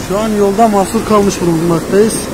Şu an yolda mahsur kalmış bulunmaktayız.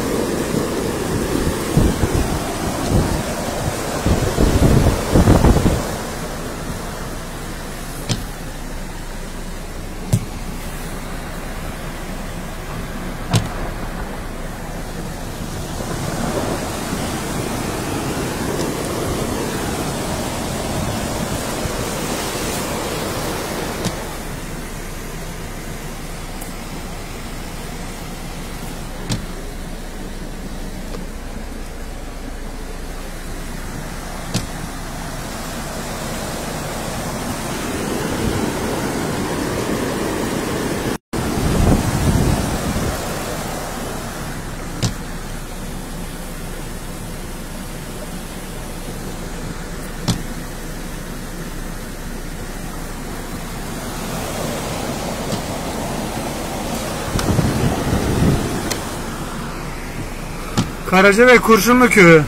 Karacabey Kurşunlu Köyü.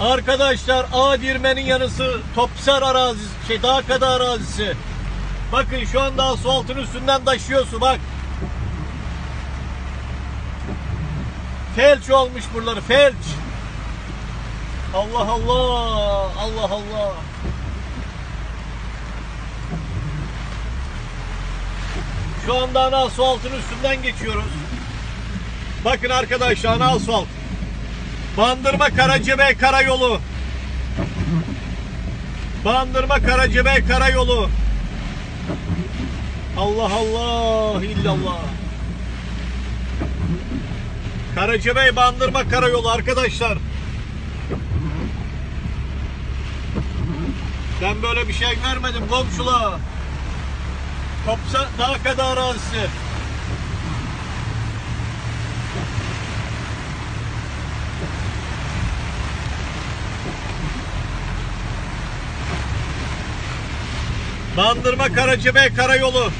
Arkadaşlar Adirmen'in yanısı Topser arazisi, Dağkada arazisi. Bakın şu anda asfaltın üstünden taşıyor su, bak. Felç olmuş buraları, felç. Allah Allah, Allah Allah. Şu anda ana asfaltın üstünden geçiyoruz. Bakın arkadaşlar, ana asfalt. Bandırma Karacabey Karayolu. Bandırma Karacabey Karayolu. Allah Allah illallah. Karacabey Bandırma Karayolu arkadaşlar. Ben böyle bir şey vermedim komşula. Topsa Dağkada arazisi. Bandırma Karacabey Karayolu.